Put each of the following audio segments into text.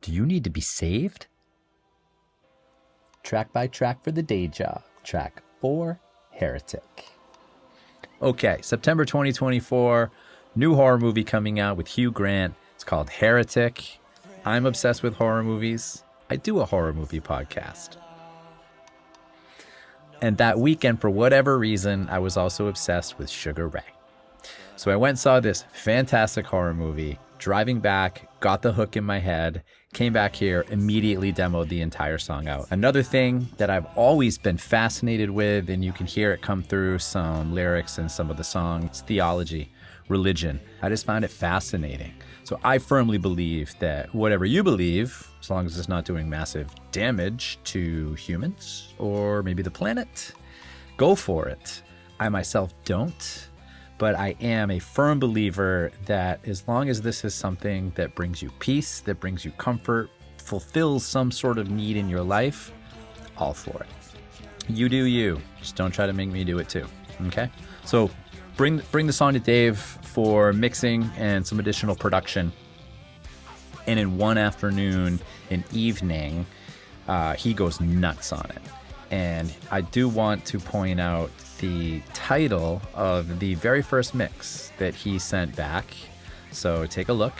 Do you need to be saved? Track by track for the day job. Track 4, Heretic. Okay, September 2024, new horror movie coming out with Hugh Grant. It's called Heretic. I'm obsessed with horror movies. I do a horror movie podcast. And that weekend, for whatever reason, I was also obsessed with Sugar Ray. So I went and saw this fantastic horror movie. Driving back, got the hook in my head, came back here, immediately demoed the entire song out. Another thing that I've always been fascinated with, and you can hear it come through some lyrics and some of the songs, theology, religion. I just find it fascinating. So I firmly believe that whatever you believe, as long as it's not doing massive damage to humans or maybe the planet, go for it. I myself don't. But I am a firm believer that as long as this is something that brings you peace, that brings you comfort, fulfills some sort of need in your life, all for it. You do you. Just don't try to make me do it too. Okay? So bring the song to Dave for mixing and some additional production. And in one afternoon and evening, he goes nuts on it. And I do want to point out the title of the very first mix that he sent back. So take a look.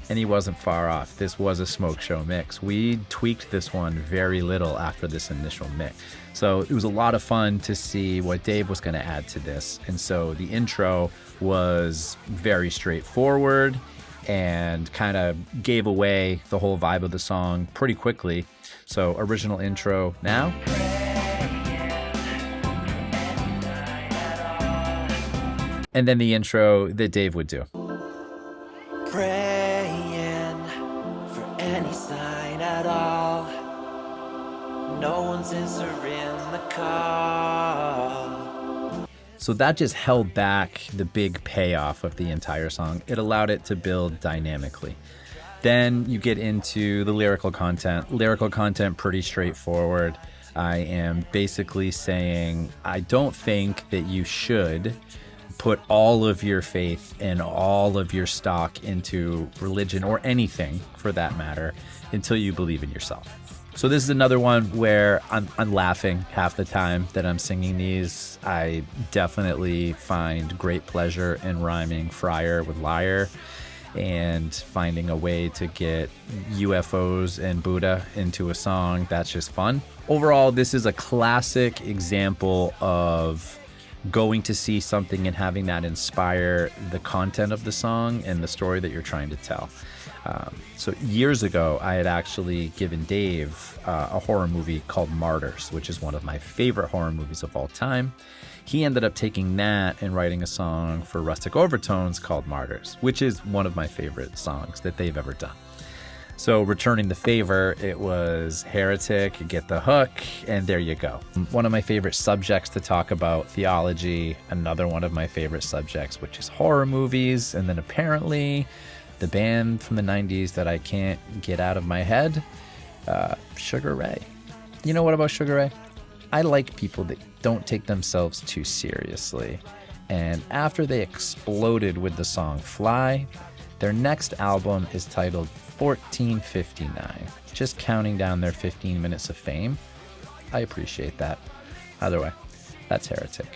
And he wasn't far off. This was a Smoke Show mix. We tweaked this one very little after this initial mix. So it was a lot of fun to see what Dave was going to add to this. And so the intro was very straightforward and kind of gave away the whole vibe of the song pretty quickly. So original intro now. And then the intro that Dave would do. Praying for any sign at all. No one's answering the call. So that just held back the big payoff of the entire song. It allowed it to build dynamically. Then you get into the lyrical content. Lyrical content, pretty straightforward. I am basically saying, I don't think that you should put all of your faith and all of your stock into religion or anything for that matter until you believe in yourself. So this is another one where I'm laughing half the time that I'm singing these. I definitely find great pleasure in rhyming friar with liar and finding a way to get UFOs and Buddha into a song. That's just fun. Overall, this is a classic example of going to see something and having that inspire the content of the song and the story that you're trying to tell. So years ago, I had actually given Dave a horror movie called Martyrs, which is one of my favorite horror movies of all time. He ended up taking that and writing a song for Rustic Overtones called Martyrs, which is one of my favorite songs that they've ever done. So returning the favor, it was Heretic, Get the Hook, and there you go. One of my favorite subjects to talk about, theology, another one of my favorite subjects, which is horror movies, and then apparently the band from the 90s that I can't get out of my head, Sugar Ray. You know what about Sugar Ray? I like people that don't take themselves too seriously. And after they exploded with the song Fly, their next album is titled 1459, just counting down their 15 minutes of fame. I appreciate that. Either way, that's Heretic.